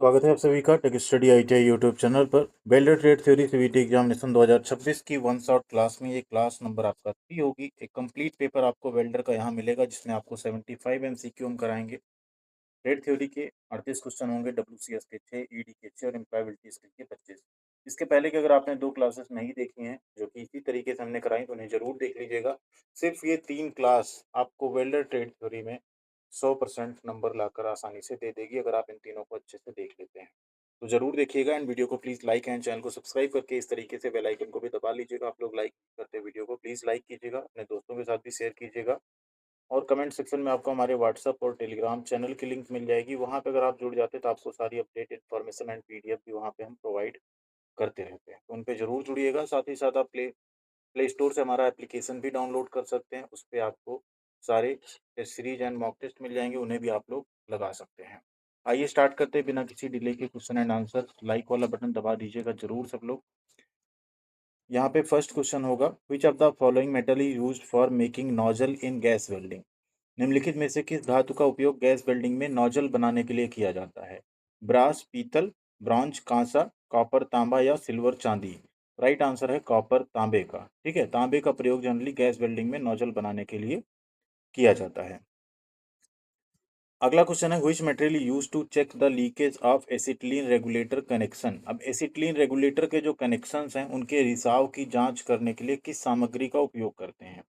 स्वागत है आप सभी का tech study ITI YouTube channel पर। Welder trade theory CVT examination 2026 की वन शॉट क्लास में ये क्लास नंबर आपका 3 होगी। एक कंप्लीट पेपर आपको वेल्डर का यहाँ मिलेगा जिसमें आपको 75 एमसीक्यू हम कराएंगे। ट्रेड थ्योरी के 38 क्वेश्चन होंगे, डब्ल्यूसीएस के 6, ईडी के 6 और एम्प्लॉयबिलिटी स्किल के 25। इसके पहले कि अगर आपने 2 क्लासेस नहीं देखी हैं जो कि इसी तरीके से हमने कराई तो उन्हें जरूर देख लीजिएगा। सिर्फ ये 3 क्लास आपको वेल्डर ट्रेड थ्योरी में 100% नंबर लाकर आसानी से दे देगी अगर आप इन तीनों को अच्छे से देख लेते हैं। तो जरूर देखिएगा एंड वीडियो को प्लीज लाइक एंड चैनल को सब्सक्राइब करके इस तरीके से बेल आइकन को भी दबा लीजिएगा। आप लोग लाइक करते वीडियो को प्लीज लाइक कीजिएगा, अपने दोस्तों के साथ भी शेयर कीजिएगा। और कमेंट सेक्शन में आपको हमारे व्हाट्सअप और टेलीग्राम चैनल की लिंक मिल जाएगी। वहाँ पे अगर आप जुड़ जाते तो आपको सारी अपडेट इन्फॉर्मेशन एंड पीडीएफ भी वहाँ पे हम प्रोवाइड करते रहते हैं, तो उन पे जरूर जुड़िएगा। साथ ही साथ आप प्ले प्ले स्टोर से हमारा एप्लीकेशन भी डाउनलोड कर सकते हैं। उस पर आपको सारे test series and mock test मिल जाएंगे, उन्हें भी आप लोग लगा सकते हैं। आइए स्टार्ट करते हैं बिना किसी डिले के। क्वेश्चन एंड आंसर, लाइक वाला बटन दबा दीजिएगा जरूर सब लोग। यहाँ पे फर्स्ट क्वेश्चन होगा, which of the following metal is used for making nozzle in gas welding. निम्नलिखित में से किस धातु का उपयोग गैस वेल्डिंग में नोजल बनाने के लिए किया जाता है? ब्रास, पीतल, ब्रॉन्ज, कांसा, कॉपर, तांबा या सिल्वर, चांदी। राइट आंसर है कॉपर, तांबे का। ठीक है, तांबे का प्रयोग जनरली गैस वेल्डिंग में नोजल बनाने के लिए किया जाता है। अगला क्वेश्चन है, which material use to check the leakage of acetylene regulator connection. अब एसिटिलीन रेगुलेटर के जो कनेक्शंस हैं उनके रिसाव की जांच करने के लिए किस सामग्री का उपयोग करते हैं?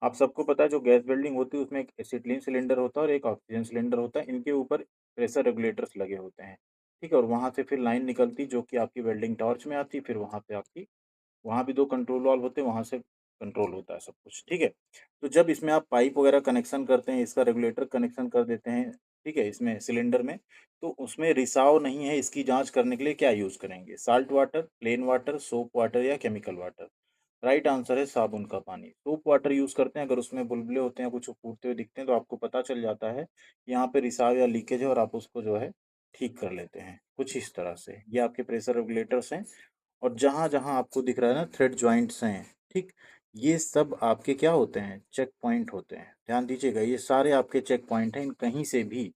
आप सबको पता है जो गैस वेल्डिंग होती है उसमें एक एसिटिलीन सिलेंडर होता है और एक ऑक्सीजन सिलेंडर होता है। इनके ऊपर प्रेशर रेगुलेटर्स लगे होते हैं। ठीक है, और वहां से फिर लाइन निकलती जो कि आपकी वेल्डिंग टॉर्च में आती, फिर वहां पे आपकी वहाँ भी 2 कंट्रोल वाल्व होते हैं, वहाँ से कंट्रोल होता है सब कुछ, ठीक है। तो जब इसमें आप पाइप वगैरह कनेक्शन करते हैं, इसका रेगुलेटर कनेक्शन कर देते हैं, ठीक है, इसमें सिलेंडर में, तो उसमें रिसाव नहीं है, इसकी जाँच करने के लिए क्या यूज़ करेंगे? Salt water, plain water, soap water या केमिकल वाटर? राइट आंसर है साबुन का पानी। सोप वाटर यूज़ करते हैं, अगर उसमें बुलबुले होते हैं, कुछ फूटते हुए दिखते हैं तो आपको पता चल जाता है यहाँ पे रिसाव या लीकेज है और आप उसको जो है ठीक कर लेते हैं, कुछ इस तरह से। ये आपके प्रेशर रेगुलेटर्स हैं। और जहाँ-जहाँ आपको दिख रहा है ना थ्रेड जॉइंट्स हैं, ठीक? ये सब आपके क्या होते हैं? चेक पॉइंट होते हैं। ध्यान दीजिएगा, ये सारे आपके चेक पॉइंट हैं, इन कहीं से भी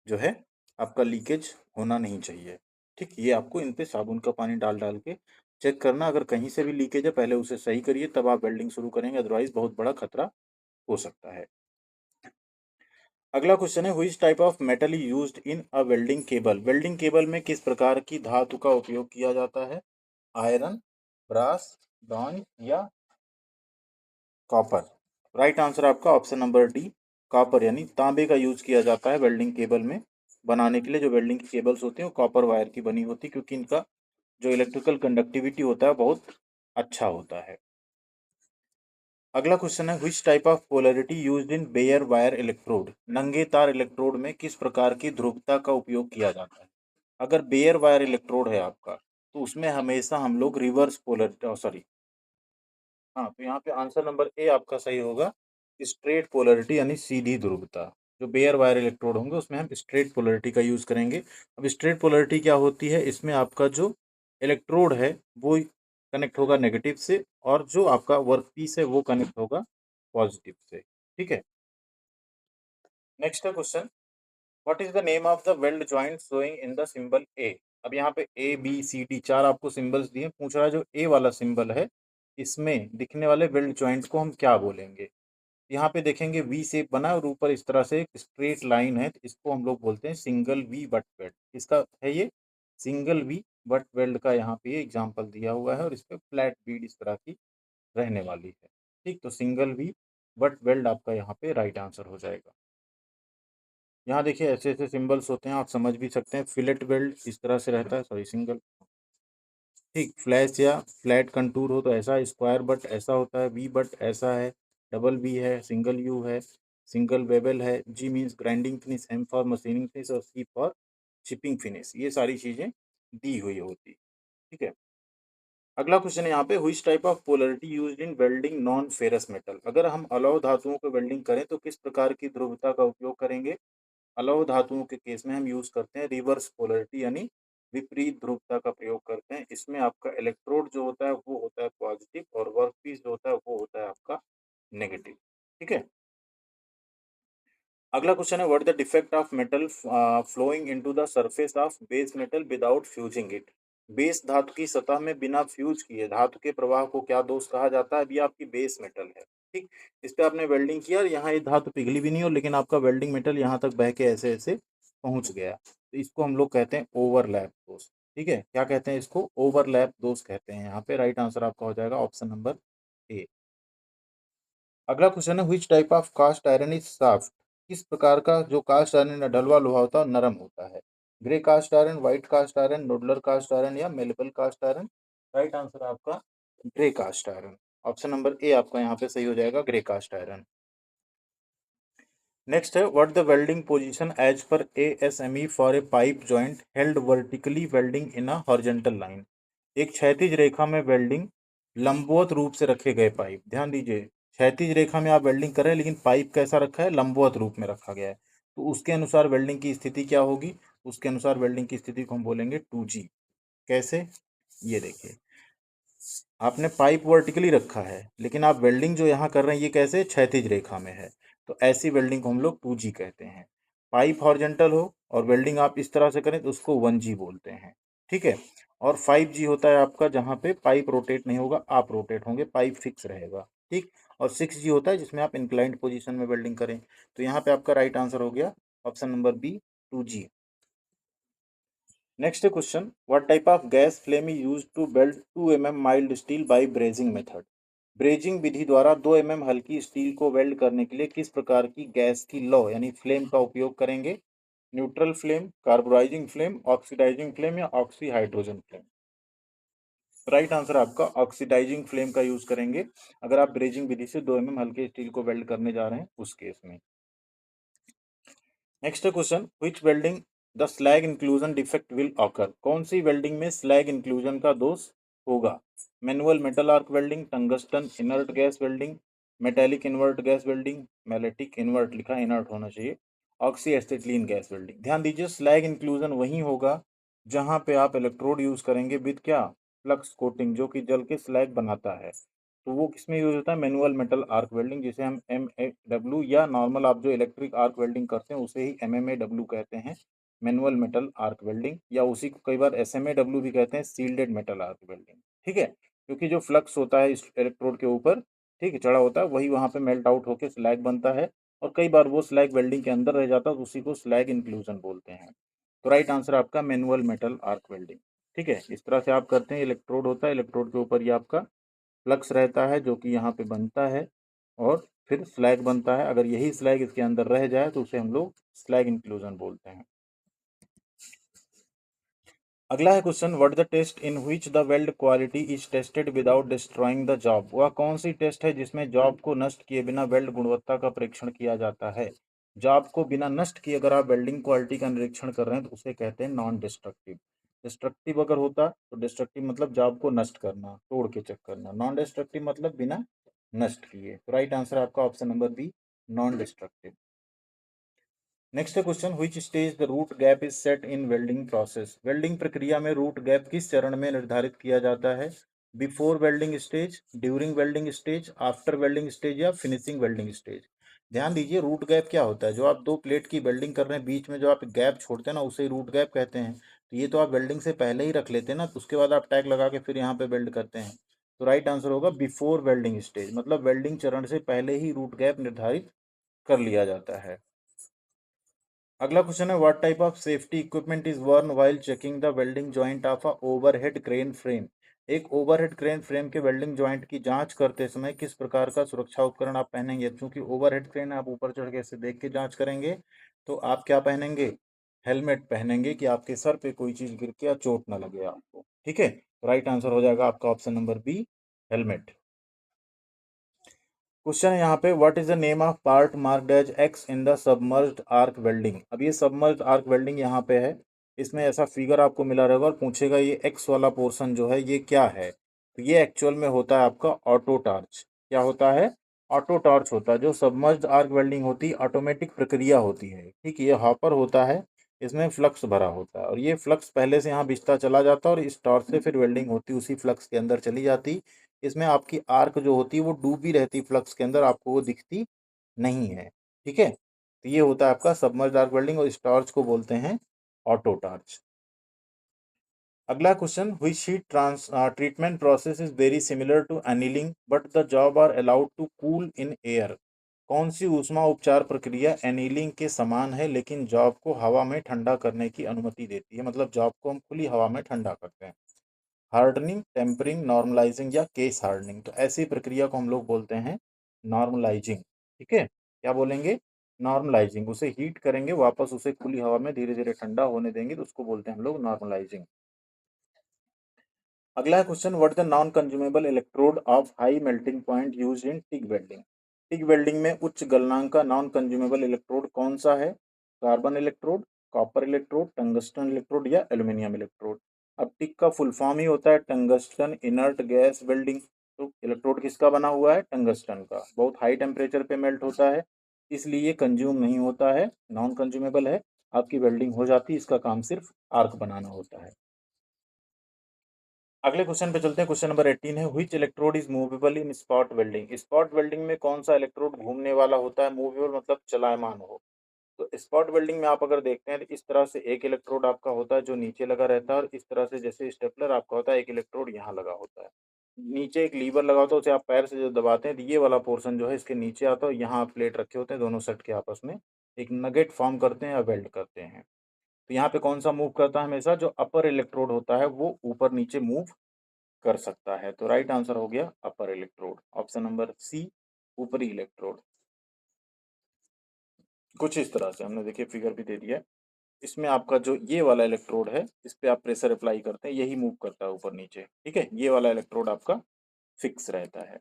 जो है आपका लीकेज होना नहीं चाहिए। ठीक? ये आपको इन पे साबुन का पानी डाल-डाल के चेक करना, अगर कहीं से भी लीकेज है पहले उसे सही करिए तब आप वेल्डिंग शुरू करेंगे, अदरवाइज़ बहुत बड़ा खतरा हो सकता है। अगला क्वेश्चन है, which type of metal is used in a welding cable. Welding cable में किस प्रकार की धातु का उपयोग किया जाता है? आयरन, ब्रास, ब्रॉन्ज या कॉपर। राइट आंसर आपका ऑप्शन नंबर डी, कॉपर यानी तांबे का यूज किया जाता है वेल्डिंग केबल में बनाने के लिए। जो वेल्डिंग की केबल्स होती हैं वो कॉपर वायर की बनी होती है क्योंकि इनका जो इलेक्ट्रिकल कंडक्टिविटी होता है बहुत अच्छा होता है। अगला क्वेश्चन है, which type of polarity used in bare wire electrode. नंगे तार इलेक्ट्रोड में किस प्रकार की ध्रुवता का उपयोग किया जाता है? अगर बेयर वायर इलेक्ट्रोड है आपका तो उसमें हमेशा हम लोग रिवर्स पोलैरिटी, सॉरी, हाँ, तो यहाँ पे आंसर नंबर ए आपका सही होगा, स्ट्रेट पोलैरिटी यानी सीधी ध्रुवता। जो बेयर वायर इलेक्ट्रोड होंगे उसमें हम स्ट्रेट पोलैरिटी का यूज़ करेंगे। अब स्ट्रेट पोलैरिटी क्या होती है? इसमें आपका जो इलेक्ट्रोड है वो कनेक्ट होगा नेगेटिव से और जो आपका वर्क पीस है वो कनेक्ट होगा पॉजिटिव से। ठीक है, नेक्स्ट है question, what is the name of the weld joint showing in the symbol A. अब यहाँ पे ए बी सी डी चार आपको सिंबल्स दिए, पूछ रहा है जो ए वाला सिंबल है इसमें दिखने वाले वेल्ड जॉइंट को हम क्या बोलेंगे? यहाँ पे देखेंगे वी शेप बना है और ऊपर इस तरह से एक स्ट्रेट लाइन है, तो इसको हम लोग बोलते हैं सिंगल वी बट वेल्ड। इसका है ये सिंगल वी बट वेल्ड का यहाँ पे एग्जांपल दिया हुआ है और इस पे फ्लैट बीड इस तरह की रहने वाली है। ठीक, तो सिंगल वी बट वेल्ड आपका यहाँ पे राइट आंसर हो जाएगा। यहाँ देखिए ऐसे ऐसे सिंबल्स होते हैं, आप समझ भी सकते हैं। फिलेट वेल्ड इस तरह से रहता है, सॉरी सिंगल। ठीक, फ्लैश या फ्लैट कंटूर हो तो ऐसा, स्क्वायर बट ऐसा होता है, वी बट ऐसा है, डबल वी है, सिंगल यू है, सिंगल बेबल है, G means grinding finish, M for machining finish और सी फॉर शिपिंग फिनिश। ये सारी चीज़ें दी हुई होती। ठीक है, अगला क्वेश्चन है यहाँ पे, which type of polarity used in welding non ferrous metal. अगर हम अलौह धातुओं को वेल्डिंग करें तो किस प्रकार की ध्रुवता का उपयोग करेंगे? अलौह धातुओं के केस में हम यूज करते हैं रिवर्स पोलैरिटी यानी विपरीत ध्रुवता का प्रयोग करते हैं। इसमें आपका इलेक्ट्रोड जो होता है वो होता है पॉजिटिव और वर्कपीस जो होता है वो होता है आपका नेगेटिव। ठीक है, अगला क्वेश्चन है what the defect of metal flowing into the surface of base metal without fusing it. Base धातु की सतह में बिना फ्यूज किए धातु के प्रवाह को क्या दोष कहा जाता है। अभी आपकी बेस मेटल है, ठीक, इस पे आपने वेल्डिंग किया और यहाँ ये धातु पिघली भी नहीं हो, लेकिन आपका वेल्डिंग मेटल यहाँ तक बह के ऐसे ऐसे पहुंच गया, तो इसको हम लोग कहते हैं ओवरलैप दोष। ठीक है, क्या कहते हैं इसको, ओवरलैप दोष कहते हैं। यहाँ पे राइट आंसर आपका हो जाएगा ऑप्शन नंबर ए। अगला क्वेश्चन है which type of cast iron is soft. किस प्रकार का जो कास्ट आयरन ढलवा लोहा होता है नरम होता है। Grey cast iron, white cast iron, nodular cast iron या malleable cast iron. Right answer आपका grey cast iron. Option number A आपका यहाँ पे सही हो जाएगा, ग्रे कास्ट आयरन। नेक्स्ट है what the welding position as per ASME for a pipe joint held vertically welding in a horizontal line. एक क्षैतिज रेखा में वेल्डिंग लंबवत रूप से रखे गए पाइप। ध्यान दीजिए, क्षैतिज रेखा में आप वेल्डिंग कर रहे हैं, लेकिन पाइप कैसा रखा है, लंबवत रूप में रखा गया है, तो उसके अनुसार वेल्डिंग की स्थिति क्या होगी। उसके अनुसार वेल्डिंग की स्थिति को हम बोलेंगे 2G। कैसे, ये देखिए, आपने पाइप वर्टिकली रखा है, लेकिन आप वेल्डिंग जो यहाँ कर रहे हैं ये कैसे, क्षैतिज रेखा में है, तो ऐसी वेल्डिंग को हम लोग 2G कहते हैं। पाइप हॉरिजॉन्टल हो और वेल्डिंग आप इस तरह से करें तो उसको 1G बोलते हैं। ठीक है, और 5G होता है आपका जहाँ पे पाइप रोटेट नहीं होगा, आप रोटेट होंगे, पाइप फिक्स रहेगा। ठीक, और 6G होता है जिसमें आप इंक्लाइंड पोजीशन में वेल्डिंग करें। तो यहाँ पे आपका राइट आंसर हो गया option number B, 2G। Next question what type of gas flame is used to weld 2 mm mild steel by brazing method. Brazing विधि द्वारा 2 mm हल्की स्टील को वेल्ड करने के लिए किस प्रकार की गैस की लौ यानी फ्लेम का उपयोग करेंगे। Neutral flame, carburizing flame, oxidizing flame या oxy hydrogen flame. Right answer आपका ऑक्सीडाइजिंग फ्लेम का यूज करेंगे अगर आप ब्रेजिंग विधि से 2 mm हल्के स्टील को वेल्ड करने जा रहे हैं उस केस में। Next question which welding the slag inclusion defect will occur. कौन सी वेल्डिंग में स्लैग इंक्लूजन का दोष होगा। Manual metal arc welding, tungsten inert gas welding, metallic invert gas welding, metallic invert लिखा इनर्ट होना चाहिए, ऑक्सी एसिटिलीन गैस वेल्डिंग। ध्यान दीजिए, स्लैग इंक्लूजन वही होगा जहां पे आप इलेक्ट्रोड यूज करेंगे विद क्या, फ्लक्स कोटिंग, जो कि जल के स्लैग बनाता है। तो वो किसमें यूज होता है, मैनुअल मेटल आर्क वेल्डिंग, जिसे हम MAW या नॉर्मल आप जो इलेक्ट्रिक आर्क वेल्डिंग करते हैं उसे ही MMAW कहते हैं, मैनुअल मेटल आर्क वेल्डिंग, या उसी को कई बार SMAW भी कहते हैं, सील्डेड मेटल आर्क वेल्डिंग। ठीक है, क्योंकि जो फ्लक्स होता है इस इलेक्ट्रोड के ऊपर, ठीक है, चढ़ा होता है, वही वहां पे मेल्ट आउट होकर स्लैग बनता है, और कई बार वो स्लैग वेल्डिंग के अंदर रह जाता है, तो उसी को स्लैग इंक्लूजन बोलते हैं। तो राइट आंसर आपका मैनुअल मेटल आर्क वेल्डिंग। ठीक है, इस तरह से आप करते हैं, इलेक्ट्रोड होता है, इलेक्ट्रोड के ऊपर ये आपका फ्लक्स रहता है जो कि यहाँ पे बनता है, और फिर स्लैग बनता है। अगर यही स्लैग इसके अंदर रह जाए तो उसे हम लोग स्लैग इंक्लूजन बोलते हैं। अगला है question what the test in which the weld quality is tested without destroying the job. वह कौन सी टेस्ट है जिसमें जॉब को नष्ट किए बिना वेल्ड गुणवत्ता का परीक्षण किया जाता है। जॉब को बिना नष्ट किए अगर आप वेल्डिंग क्वालिटी का निरीक्षण कर रहे हैं तो उसे कहते हैं नॉन डिस्ट्रक्टिव। डिस्ट्रक्टिव अगर होता तो डिस्ट्रक्टिव मतलब जॉब को नष्ट करना, तोड़ के चेक करना, नॉन डिस्ट्रक्टिव मतलब बिना नष्ट किए। तो राइट आंसर आपका option number B, non destructive. Next question which stage the root gap is set in welding process. Welding प्रक्रिया में रूट गैप किस चरण में निर्धारित किया जाता है। Before welding stage, during welding stage, after welding stage या फिनिशिंग वेल्डिंग स्टेज। ध्यान दीजिए, रूट गैप क्या होता है, जो आप दो प्लेट की वेल्डिंग कर रहे हैं बीच में जो आप गैप छोड़ते हैं ना उसे रूट गैप कहते हैं। तो ये तो आप वेल्डिंग से पहले ही रख लेते हैं ना, तो उसके बाद आप टैग लगा के फिर यहाँ पे वेल्ड करते हैं। तो राइट आंसर होगा बिफोर वेल्डिंग स्टेज, मतलब वेल्डिंग चरण से पहले ही रूट गैप निर्धारित कर लिया जाता है। अगला क्वेश्चन है what type of safety equipment is worn while checking the welding joint of a overhead crane frame. एक ओवरहेड क्रेन फ्रेम के वेल्डिंग जॉइंट की जांच करते समय किस प्रकार का सुरक्षा उपकरण आप पहनेंगे। क्योंकि ओवरहेड क्रेन आप ऊपर चढ़ के इसे देख के जांच करेंगे, तो आप क्या पहनेंगे, हेलमेट पहनेंगे कि आपके सर पे कोई चीज गिर के या चोट ना लगे आपको। ठीक है, राइट आंसर हो जाएगा आपका option number B, helmet. Question है यहाँ पे what is the name of part marked as X in the submerged arc welding. अब ये सबमर्ज्ड आर्क वेल्डिंग यहाँ पे है, इसमें ऐसा फिगर आपको मिला रहेगा और पूछेगा ये एक्स वाला पोर्शन जो है ये क्या है। तो ये एक्चुअल में होता है आपका ऑटो टार्च। क्या होता है, ऑटो टार्च होता है। जो सबमर्ज्ड आर्क वेल्डिंग होती है ऑटोमेटिक प्रक्रिया होती है। ठीक, ये हॉपर होता है, इसमें फ्लक्स भरा होता है, और ये फ्लक्स पहले से यहाँ बिछता चला जाता है और इस टॉर्च से फिर वेल्डिंग होती उसी फ्लक्स के अंदर चली जाती। इसमें आपकी आर्क जो होती है वो डूबी रहती फ्लक्स के अंदर, आपको वो दिखती नहीं है। ठीक है, तो ये होता है आपका सबमर्ज्ड आर्क वेल्डिंग, और इस टॉर्च को बोलते हैं ऑटो टॉर्च। अगला question, which heat treatment process is very similar to annealing but the job are allowed to cool in air. कौन सी ऊष्मा उपचार प्रक्रिया एनीलिंग के समान है लेकिन जॉब को हवा में ठंडा करने की अनुमति देती है, मतलब जॉब को हम खुली हवा में ठंडा करते हैं। हार्डनिंग, टेम्परिंग, नॉर्मलाइजिंग या केस हार्डनिंग। तो ऐसी प्रक्रिया को हम लोग बोलते हैं नॉर्मलाइजिंग। ठीक है, क्या बोलेंगे? नॉर्मलाइजिंग। उसे हीट करेंगे, वापस उसे खुली हवा में धीरे धीरे ठंडा होने देंगे, तो उसको बोलते हैं हम लोग नॉर्मलाइजिंग। अगला question, what the non consumable electrode of high melting point use in TIG welding. TIG welding में उच्च गलनांक का नॉन कंज्यूमेबल इलेक्ट्रोड कौन सा है? Carbon electrode, copper electrode, tungsten electrode या एल्यूमिनियम इलेक्ट्रोड। अब टिग का फुल फॉर्म ही होता है टंगस्टन इनर्ट गैस वेल्डिंग। तो इलेक्ट्रोड किसका बना हुआ है? टंगस्टन का। बहुत हाई टेम्परेचर पे मेल्ट होता है, इसलिए ये कंज्यूम नहीं होता है, नॉन कंज्यूमेबल है। आपकी वेल्डिंग हो जाती है, इसका काम सिर्फ आर्क बनाना होता है। अगले क्वेश्चन पे चलते हैं। क्वेश्चन नंबर 18 है, which electrode is movable in spot welding. Spot welding में कौन सा इलेक्ट्रोड घूमने वाला होता है? मूवेबल मतलब चलायमान हो। तो स्पॉट वेल्डिंग में आप अगर देखते हैं तो इस तरह से एक इलेक्ट्रोड आपका होता है जो नीचे लगा रहता है, और इस तरह से जैसे स्टेपलर आपका होता है एक इलेक्ट्रोड यहाँ लगा होता है। नीचे एक लीवर लगा होता है, उसे आप पैर से जो दबाते हैं तो ये वाला पोर्शन जो है इसके नीचे आता है, और यहाँ प्लेट रखे होते हैं, दोनों सेट के आपस में एक नगेट फॉर्म करते हैं या वेल्ड करते हैं। तो यहाँ पे कौन सा मूव करता है? हमेशा जो अपर इलेक्ट्रोड होता है वो ऊपर नीचे मूव कर सकता है। तो राइट आंसर हो गया अपर इलेक्ट्रोड, ऑप्शन नंबर सी, ऊपरी इलेक्ट्रोड। कुछ इस तरह से हमने देखिए फिगर भी दे दिया है। इसमें आपका जो ये वाला इलेक्ट्रोड है, इस पे आप प्रेशर अप्लाई करते हैं, यही मूव करता है ऊपर नीचे। ठीक है, ये वाला इलेक्ट्रोड आपका फिक्स रहता है।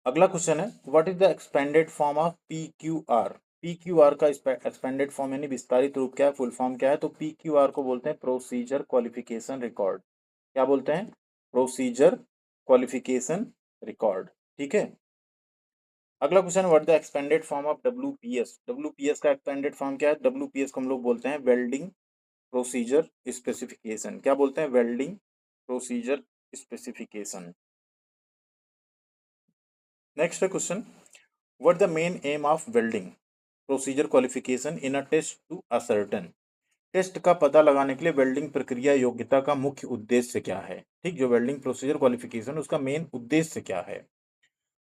अगला क्वेश्चन है, what is the expanded form of P Q R. P Q R का एक्सपेंडेड फॉर्म यानी विस्तारित रूप क्या है, फुल फॉर्म क्या है? तो पी क्यू आर को बोलते हैं प्रोसीजर क्वालिफिकेशन रिकॉर्ड। क्या बोलते हैं? Procedure qualification record. ठीक है। अगला question, what the expanded form of WPS. WPS का एक्सपेंडेड फॉर्म क्या है? डब्ल्यूपीएस को हम लोग बोलते हैं वेल्डिंग प्रोसीजर स्पेसिफिकेशन। क्या बोलते हैं? Welding procedure specification. नेक्स्ट है question, what the main aim of welding procedure qualification in a test to ascertain. Test का पता लगाने के लिए वेल्डिंग प्रक्रिया योग्यता का मुख्य उद्देश्य क्या है? ठीक, जो वेल्डिंग प्रोसीजर क्वालिफिकेशन उसका मेन उद्देश्य क्या है?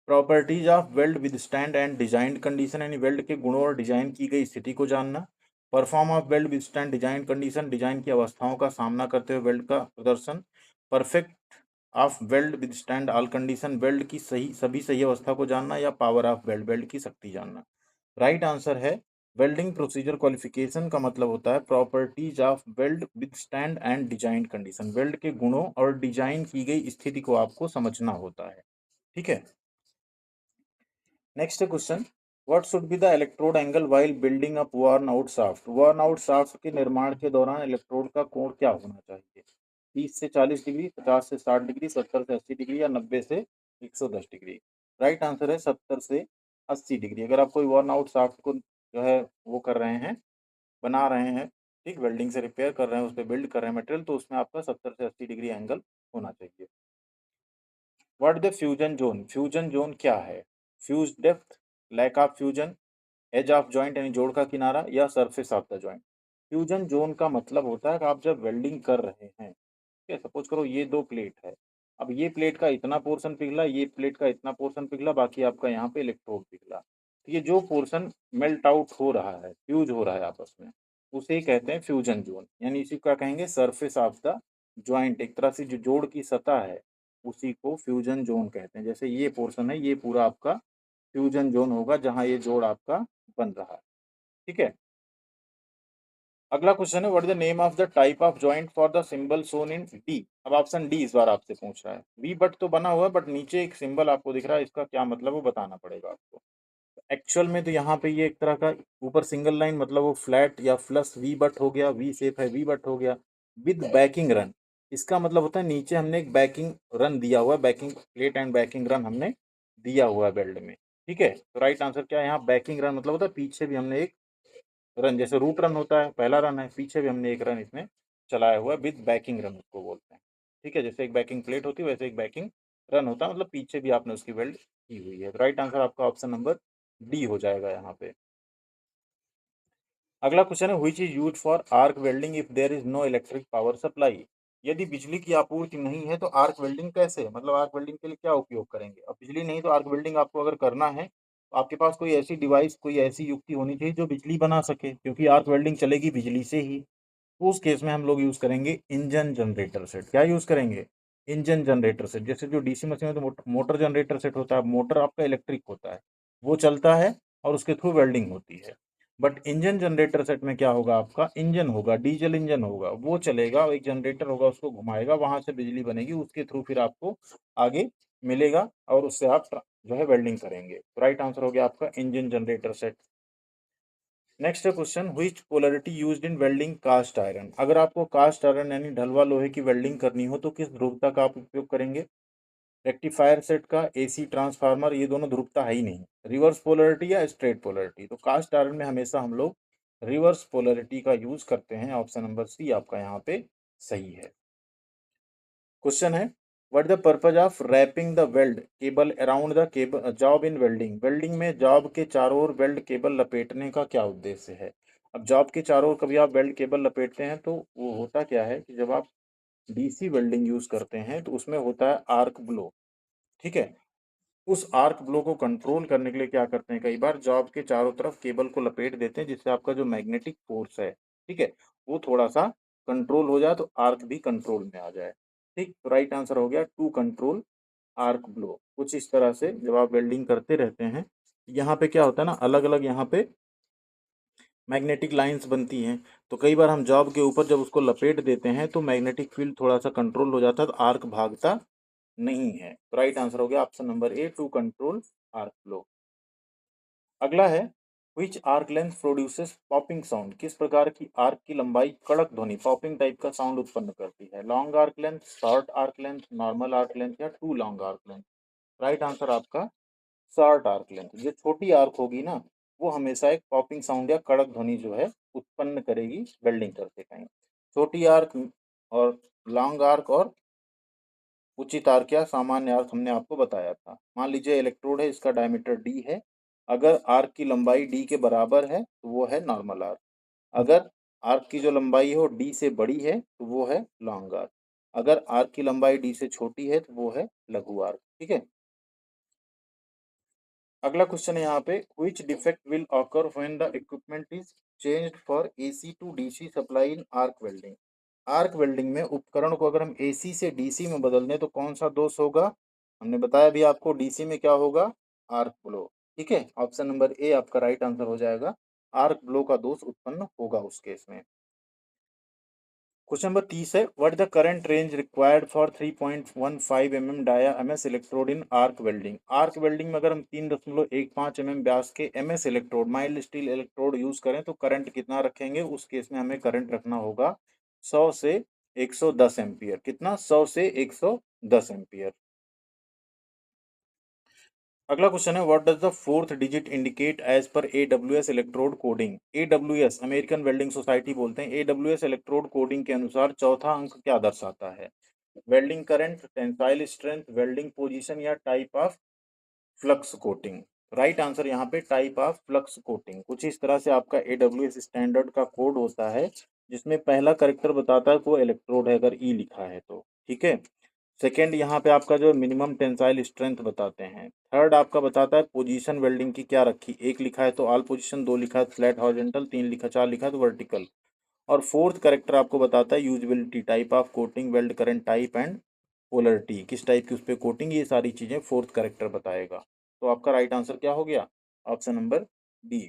Properties of weld withstand and design condition, यानी वेल्ड के गुणों और डिजाइन की गई स्थिति को जानना। Perform of weld withstand design condition, design की अवस्थाओं का सामना करते हुए वेल्ड का प्रदर्शन। Perfect of weld withstand all condition, weld की सभी सही अवस्था को जानना, या पावर ऑफ वेल्ड, वेल्ड की शक्ति जानना। राइट आंसर है, वेल्डिंग प्रोसीजर क्वालिफिकेशन का मतलब होता है properties of weld withstand and design condition, weld के गुणों और डिजाइन की गई स्थिति को आपको समझना होता है। ठीक है। Next question, what should be the electrode angle while building up worn out shaft. Worn out shaft के निर्माण के दौरान इलेक्ट्रोड का कोण क्या होना चाहिए? 30 से 40 डिग्री, 50 से 60 डिग्री, 70 से 80 डिग्री या 90 से 110 डिग्री। राइट आंसर है 70 से 80 डिग्री। अगर आप कोई वर्न आउट शाफ्ट को जो है वो कर रहे हैं, बना रहे हैं, ठीक, वेल्डिंग से रिपेयर कर रहे हैं, उस पर बिल्ड कर रहे हैं मटेरियल, तो उसमें आपका 70 से 80 डिग्री एंगल होना चाहिए। What the fusion zone. Fusion zone क्या है? Fuse depth, lack of fusion, edge of joint यानी जोड़ का किनारा, या surface of the joint. Fusion zone का मतलब होता है कि आप जब वेल्डिंग कर रहे हैं, ठीक है, सपोज करो ये दो प्लेट है, अब ये प्लेट का इतना पोर्शन पिघला, ये प्लेट का इतना पोर्शन पिघला, बाकी आपका यहाँ पे इलेक्ट्रोड पिघला, तो ये जो पोर्शन मेल्ट आउट हो रहा है, फ्यूज हो रहा है आपस में, उसे ही कहते हैं फ्यूजन जोन, यानी इसी को क्या कहेंगे? Surface of the joint. एक तरह से जो जोड़ की सतह है उसी को फ्यूजन जोन कहते हैं। जैसे ये पोर्शन है, ये पूरा आपका फ्यूजन जोन होगा जहां ये जोड़ आपका बन रहा है। ठीक है। अगला क्वेश्चन है, what is the name of the type of joint for the symbol shown in D. अब ऑप्शन डी इस बार आपसे पूछ रहा है। वी बट तो बना हुआ है, बट नीचे एक सिंबल आपको दिख रहा है, इसका क्या मतलब वो बताना पड़ेगा आपको। एक्चुअल में तो यहाँ पे ये एक तरह का ऊपर सिंगल लाइन, मतलब वो फ्लैट या फ्लस वी बट हो गया, वी शेप है, वी बट हो गया। विद बैकिंग रन, इसका मतलब होता है नीचे हमने एक बैकिंग रन दिया हुआ है, banking plate and banking run हमने दिया हुआ है बेल्ट में। ठीक है, तो राइट आंसर क्या है यहाँ? बैकिंग रन मतलब होता है पीछे भी हमने एक रन, जैसे रूट रन होता है, पहला रन है, पीछे भी हमने एक रन इसमें चलाया हुआ है, विद बैकिंग रन उसको बोलते हैं। ठीक है, जैसे एक बैकिंग प्लेट होती है वैसे एक बैकिंग रन होता है, मतलब पीछे भी आपने उसकी वेल्ड की हुई है। राइट आंसर आपका ऑप्शन नंबर डी हो जाएगा यहाँ पे। अगला क्वेश्चन है which is used for arc welding if there is no electric power supply. यदि बिजली की आपूर्ति नहीं है तो आर्क वेल्डिंग कैसे, मतलब आर्क वेल्डिंग के लिए क्या उपयोग करेंगे। अब बिजली नहीं तो आर्क वेल्डिंग आपको अगर करना है तो आपके पास कोई ऐसी डिवाइस, कोई ऐसी युक्ति होनी चाहिए जो बिजली बना सके, क्योंकि आर्क वेल्डिंग चलेगी बिजली से ही। तो उस केस में हम लोग यूज करेंगे इंजन जनरेटर सेट। क्या यूज करेंगे, इंजन जनरेटर सेट। जैसे जो डीसी मशीन में तो मोटर जनरेटर सेट होता है, मोटर आपका इलेक्ट्रिक होता है, वो चलता है और उसके थ्रू वेल्डिंग होती है। बट इंजन जनरेटर सेट में क्या होगा, आपका इंजन होगा, डीजल इंजन होगा, वो चलेगा, एक जनरेटर होगा, उसको घुमाएगा, वहां से बिजली बनेगी, उसके थ्रू फिर आपको आगे मिलेगा और उससे आप जो है वेल्डिंग करेंगे। तो राइट आंसर हो गया आपका इंजन जनरेटर सेट। नेक्स्ट है question which polarity used in welding cast iron. अगर आपको कास्ट आयरन यानी ढलवा लोहे की वेल्डिंग करनी हो तो किस ध्रुवता का आप उपयोग करेंगे। रेक्टिफायर सेट का, एसी ट्रांसफार्मर, ये दोनों ध्रुवता है ही नहीं। रिवर्स पोलैरिटी या स्ट्रेट पोलैरिटी, तो कास्ट आयरन में हमेशा हम लोग रिवर्स पोलैरिटी का यूज करते हैं। ऑप्शन नंबर सी आपका यहाँ पे सही है। क्वेश्चन है what the purpose of wrapping the weld cable around the cable job in welding. Welding में जॉब के चारों ओर वेल्ड केबल लपेटने का क्या उद्देश्य है। अब जॉब के चारों ओर कभी आप वेल्ड केबल लपेटते हैं तो वो होता क्या है कि जब आप डीसी वेल्डिंग यूज करते हैं तो उसमें होता है आर्क ब्लो। ठीक है, उस आर्क ब्लो को कंट्रोल करने के लिए क्या करते हैं, कई बार जॉब के चारों तरफ केबल को लपेट देते हैं जिससे आपका जो मैग्नेटिक फोर्स है, ठीक है, वो थोड़ा सा कंट्रोल हो जाए तो आर्क भी कंट्रोल में आ जाए। ठीक, तो राइट आंसर हो गया टू कंट्रोल आर्क ब्लो। कुछ इस तरह से जब आप वेल्डिंग करते रहते हैं, यहाँ पे क्या होता है ना, अलग अलग यहाँ पे मैग्नेटिक लाइंस बनती हैं, तो कई बार हम जॉब के ऊपर जब उसको लपेट देते हैं तो मैग्नेटिक फील्ड थोड़ा सा कंट्रोल हो जाता है, तो आर्क भागता नहीं है। तो राइट आंसर हो गया option number A to control arc flow. अगला है which arc length produces popping sound. किस प्रकार की आर्क की लंबाई कड़क ध्वनि पॉपिंग टाइप का साउंड उत्पन्न करती है। Long arc length, short arc length, normal arc length या too long arc length. Right answer आपका शॉर्ट आर्क लेंथ। जो छोटी आर्क होगी ना, वो हमेशा एक पॉपिंग साउंड या कड़क ध्वनि जो है उत्पन्न करेगी वेल्डिंग करते टाइम। छोटी आर्क और लॉन्ग आर्क और उचित आर्क या सामान्य आर्क हमने आपको बताया था। मान लीजिए इलेक्ट्रोड है, इसका डायमीटर डी है, अगर आर्क की लंबाई डी के बराबर है तो वो है नॉर्मल आर्क। अगर आर्क की जो लंबाई हो डी से बड़ी है तो वो है लॉन्ग आर्क। अगर आर्क की लंबाई डी से छोटी है तो वो है लघु आर्क। ठीक है, अगला क्वेश्चन है यहाँ पे which defect will occur when the equipment is changed for AC to DC supply in arc welding. Arc welding में उपकरण को अगर हम एसी से डीसी में बदल दें तो कौन सा दोष होगा। हमने बताया भी आपको डीसी में क्या होगा, आर्क ब्लो। ठीक है, ऑप्शन नंबर ए आपका राइट आंसर हो जाएगा, आर्क ब्लो का दोष उत्पन्न होगा उस केस में। क्वेश्चन नंबर 30 है what the current range required for 3.15 mm dia MS electrode in arc welding. Arc welding में अगर हम 3.15 mm व्यास के MS electrode, mild steel electrode use करें तो करंट कितना रखेंगे। उस केस में हमें करंट रखना होगा 100 से 110 एम्पियर। कितना, 100 से 110 एम्पियर। अगला क्वेश्चन है what does the fourth digit indicate as per AWS electrode coding. AWS American Welding Society बोलते हैं, एडब्ल्यूएस इलेक्ट्रोड कोडिंग के अनुसार चौथा अंक क्या दर्शाता है। Welding current, tensile strength, welding position या type of flux coating. Right answer यहाँ पे टाइप ऑफ फ्लक्स कोटिंग। कुछ इस तरह से आपका एडब्ल्यूएस स्टैंडर्ड का कोड होता है जिसमें पहला करेक्टर बताता है कि वो इलेक्ट्रोड है अगर ई लिखा है तो। ठीक है, सेकेंड यहाँ पे आपका जो मिनिमम टेंसाइल स्ट्रेंथ बताते हैं। थर्ड आपका बताता है पोजीशन वेल्डिंग की क्या रखी, एक लिखा है तो ऑल पोजीशन, दो लिखा है फ्लैट हॉरिजॉन्टल, तीन लिखा, चार लिखा है तो वर्टिकल। और फोर्थ करेक्टर आपको बताता है usability, type of coating, weld current type and polarity, किस टाइप की उस पर कोटिंग, ये सारी चीजें फोर्थ करेक्टर बताएगा। तो आपका राइट आंसर क्या हो गया, ऑप्शन नंबर डी।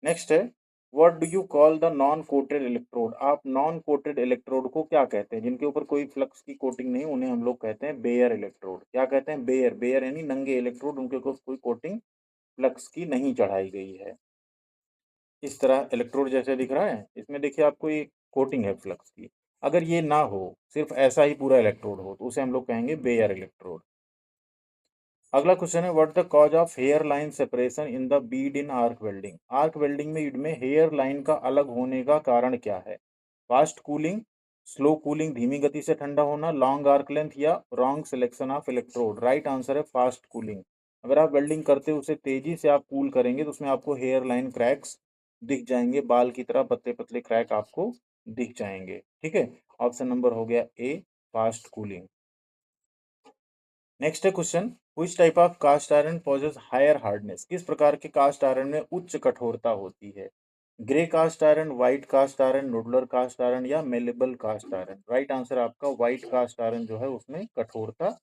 नेक्स्ट है what do you call the non coated electrode. आप नॉन कोटेड इलेक्ट्रोड को क्या कहते हैं, जिनके ऊपर कोई फ्लक्स की कोटिंग नहीं, उन्हें हम लोग कहते हैं बेयर इलेक्ट्रोड। क्या कहते हैं, बेयर। बेयर यानी नंगे इलेक्ट्रोड, उनके ऊपर कोई कोटिंग फ्लक्स की नहीं चढ़ाई गई है। इस तरह इलेक्ट्रोड जैसे दिख रहा है, इसमें देखिए आपको ये कोटिंग है फ्लक्स की। अगर ये ना हो, सिर्फ ऐसा ही पूरा इलेक्ट्रोड हो, तो उसे हम लोग कहेंगे बेयर इलेक्ट्रोड। अगला क्वेश्चन है what the cause of hair line separation in the bead in arc welding. Arc welding में हेयर लाइन का अलग होने का कारण क्या है। फास्ट कूलिंग, स्लो कूलिंग, धीमी गति से ठंडा होना, लॉन्ग आर्क लेंथ या wrong selection of electrode. Right answer है फास्ट कूलिंग। अगर आप वेल्डिंग करते हो उसे तेजी से आप कूल करेंगे तो उसमें आपको हेयर लाइन क्रैक्स दिख जाएंगे, बाल की तरह पतले पतले क्रैक आपको दिख जाएंगे। ठीक है, ऑप्शन नंबर हो गया ए, फास्ट कूलिंग। नेक्स्ट है question, which type of cast iron possess higher hardness, किस प्रकार के कास्ट आयरन में उच्च कठोरता होती है? Grey cast iron, white cast iron, nodular cast iron या malleable cast iron? Right answer आपका व्हाइट कास्ट आयरन जो है उसमें कठोरता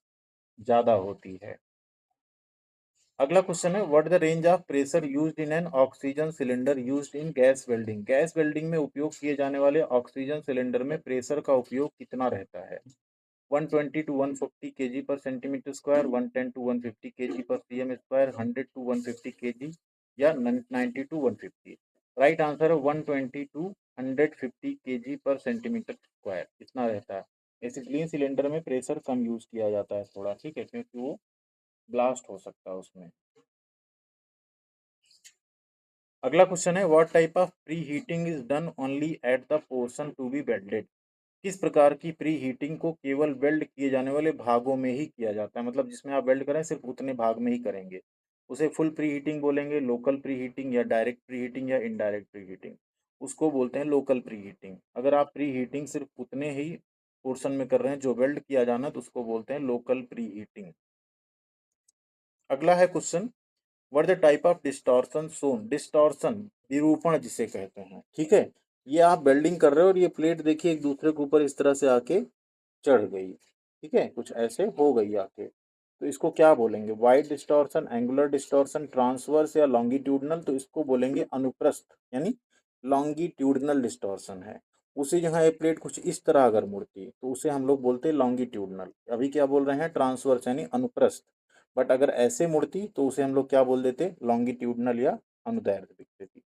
ज्यादा होती है। अगला क्वेश्चन है, what the range of pressure used in an oxygen cylinder used in gas welding? Gas welding में उपयोग किए जाने वाले ऑक्सीजन सिलेंडर में प्रेशर का उपयोग कितना रहता है? 120 to 140 kg per centimeter square, 110 to 150 kg per cm square, 100 to 150 kg या 90 to 150? राइट आंसर है 120 to 150 kg पर सेंटीमीटर स्क्वायर, इतना रहता है। बेसिकली सिलेंडर में प्रेशर कम यूज किया जाता है थोड़ा, ठीक है, क्योंकि वो ब्लास्ट हो सकता है उसमें। अगला क्वेश्चन है, what type of preheating is done only at the portion to be welded? किस प्रकार की प्री हीटिंग को केवल वेल्ड किए जाने वाले भागों में ही किया जाता है? मतलब जिसमें आप वेल्ड करें सिर्फ उतने भाग में ही करेंगे, उसे फुल प्री हीटिंग बोलेंगे, लोकल प्री हीटिंग या डायरेक्ट प्री हीटिंग या इनडायरेक्ट प्री हीटिंग, उसको बोलते हैं लोकल प्री हीटिंग। अगर आप प्री हीटिंग सिर्फ उतने ही पोर्शन में कर रहे हैं जो वेल्ड किया जाना तो उसको बोलते हैं लोकल प्री हीटिंग। अगला है question, what the type of distortion shown? Distortion विरूपण जिसे कहते हैं, ठीक है, ये आप वेल्डिंग कर रहे हो और ये प्लेट देखिए एक दूसरे के ऊपर इस तरह से आके चढ़ गई, ठीक है, कुछ ऐसे हो गई आके, तो इसको क्या बोलेंगे? Wide distortion, angular distortion, transverse या लॉन्गिट्यूडनल? तो इसको बोलेंगे अनुप्रस्थ यानी लॉन्गिट्यूडनल डिस्टॉर्शन है। उसी जगह ये प्लेट कुछ इस तरह अगर मुड़ती तो उसे हम लोग बोलते हैं लॉन्गिट्यूडनल। अभी क्या बोल रहे हैं? ट्रांसवर्स यानी अनुप्रस्थ। बट अगर ऐसे मुड़ती तो उसे हम लोग क्या बोल देते? लॉन्गिट्यूडनल या अनुदैर्ध्य दिखती थी।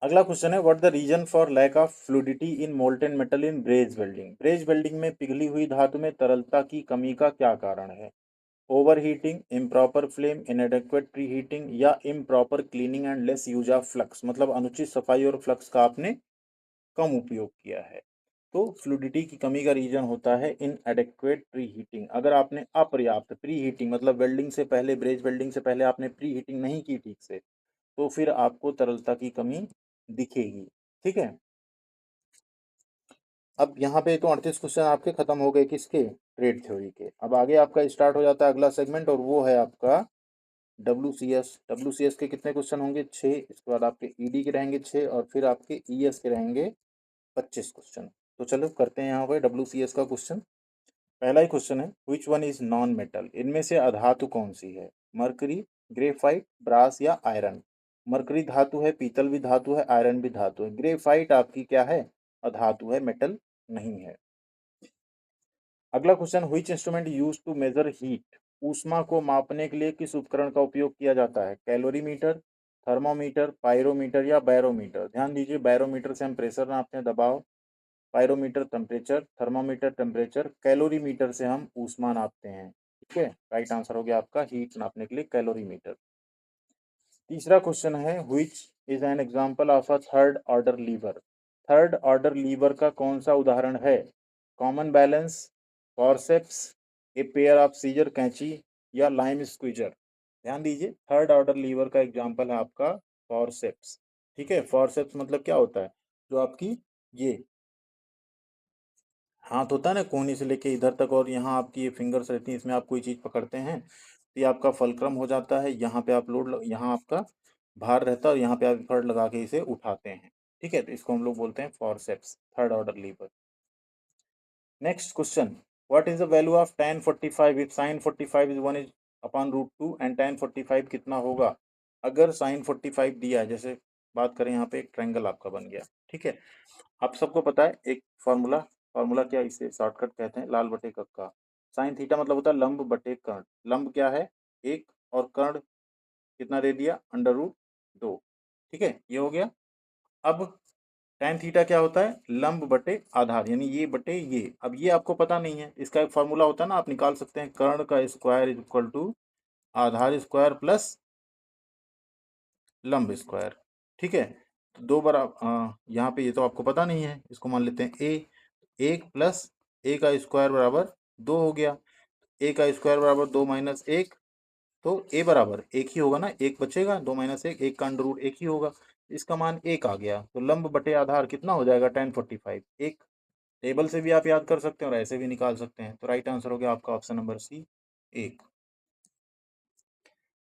अगला क्वेश्चन है, what the reason for lack of fluidity in molten metal in braze welding? Braze welding में पिघली हुई धातु में तरलता की कमी का क्या कारण है? Overheating, improper flame, inadequate preheating या improper cleaning and less use of flux? मतलब अनुचित सफाई और फ्लक्स का आपने कम उपयोग किया है। तो फ्लूडिटी की कमी का रीजन होता है इन एडेक्वेट प्री हीटिंग। अगर आपने अपर्याप्त प्री हीटिंग मतलब वेल्डिंग से पहले, ब्रेज वेल्डिंग से पहले आपने प्री हीटिंग नहीं की ठीक से, तो फिर आपको तरलता की कमी दिखेगी। ठीक है, अब यहाँ पे तो 38 क्वेश्चन आपके खत्म हो गए, किसके? ट्रेड थ्योरी के। अब आगे आपका स्टार्ट हो जाता है अगला सेगमेंट और वो है आपका WCS। WCS के कितने क्वेश्चन होंगे? 6। इसके बाद आपके ED के रहेंगे 6 और फिर आपके ES के रहेंगे 25 क्वेश्चन। तो चलो करते हैं यहाँ पे WCS का क्वेश्चन। पहला ही क्वेश्चन है, which one is non metal? इनमें से अधातु कौन सी है? मरकरी, ग्रेफाइट, ब्रास या आयरन? मरकरी धातु है, पीतल भी धातु है, आयरन भी धातु है। ग्रेफाइट आपकी क्या है? अधातु है, मेटल नहीं है। अगला question, which instrument use to measure heat? ऊष्मा को मापने के लिए किस उपकरण का उपयोग किया जाता है? कैलोरीमीटर, थर्मोमीटर, पायरोमीटर या बैरोमीटर? ध्यान दीजिए, बैरोमीटर से हम प्रेशर नापते हैं, दबाव, pyrometer temperature, thermometer temperature, calorimeter से हम ऊष्मा नापते हैं। ठीक है, राइट आंसर हो गया आपका हीट नापने के लिए कैलोरीमीटर। तीसरा क्वेश्चन है, which is an example of a third order lever? Third order lever का कौन सा उदाहरण है? Common balance, forceps, a pair of scissor कैंची या लाइम स्क्वीजर? ध्यान दीजिए, थर्ड ऑर्डर लीवर का एग्जांपल है आपका फॉरसेप्स। ठीक है, फॉरसेप्स मतलब क्या होता है? जो आपकी ये हाथ होता है ना, कोहनी से लेके इधर तक, और यहाँ आपकी ये फिंगर्स रहती हैं, इसमें आप कोई चीज़ पकड़ते हैं तो ये आपका फलक्रम हो जाता है। यहाँ पे आप यहाँ आपका भार रहता है और यहाँ पे आप फड़ लगा के इसे उठाते हैं। ठीक है, तो इसको हम लोग बोलते हैं forceps, third order liver. Next question, what is the value of tan 45 if sin 45 is 1 is upon √2 and tan 45 कितना होगा? अगर sin 45 दिया है, जैसे बात करें यहाँ पे एक ट्रायंगल आपका बन गया, ठीक है, आप सबको पता है एक फॉर्मूला, फॉर्मूला क्या, इसे शॉर्टकट कहते हैं लाल बटे कक्का। साइन थीटा मतलब होता है लंब बटे कर्ण। लंब क्या है? 1 और कर्ण कितना दे दिया? √2। ठीक है, ये हो गया। अब tan थीटा क्या होता है? लंब बटे आधार, यानी ये बटे ये। अब ये आपको पता नहीं है, इसका एक फॉर्मूला होता है ना, आप निकाल सकते हैं, कर्ण का स्क्वायर इज इक्वल टू आधार स्क्वायर प्लस लंब स्क्वायर। ठीक है, तो दो बार यहाँ पे ये तो आपको पता नहीं है, इसको मान लेते हैं ए। 1 प्लस ए का स्क्वायर बराबर 2 हो गया। ए का स्क्वायर बराबर 2 माइनस 1, तो ए बराबर एक ही होगा ना, एक बचेगा, 2 माइनस एक का अंडर रूट एक ही होगा, इसका मान एक आ गया, तो लंब बटे आधार कितना हो जाएगा 1045, एक। टेबल से भी आप याद कर सकते हैं और ऐसे भी निकाल सकते हैं, तो राइट आंसर हो गया आपका ऑप्शन नंबर सी, एक।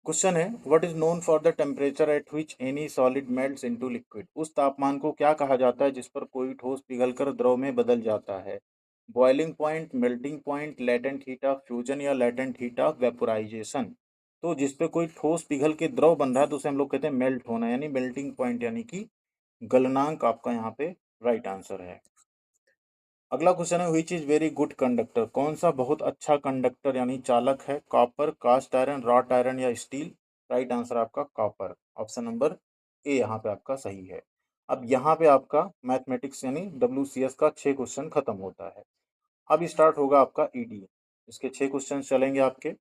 क्वेश्चन है, what is known for the temperature at which any solid melts into liquid. उस तापमान को क्या कहा जाता है जिस पर कोई ठोस पिघलकर द्रव में बदल जाता है। Boiling point, melting point, latent heat of fusion या लेटेंट हीट ऑफ वेपोराइजेशन। तो जिस पे कोई ठोस पिघल के द्रव बन रहा है तो उसे हम लोग कहते हैं मेल्ट होना, यानी मेल्टिंग पॉइंट, यानी कि गलनांक आपका यहाँ पे राइट आंसर है। अगला क्वेश्चन है, which is very good conductor. कौन सा बहुत अच्छा कंडक्टर यानी चालक है। Copper, cast iron, wrought iron या स्टील। राइट आंसर आपका कॉपर, ऑप्शन नंबर ए यहाँ पे आपका सही है। अब यहाँ पे आपका मैथमेटिक्स यानी WCS का 6 क्वेश्चन खत्म होता है। अब स्टार्ट होगा आपका ईडी। इसके 6 क्वेश्चन चलेंगे आपके।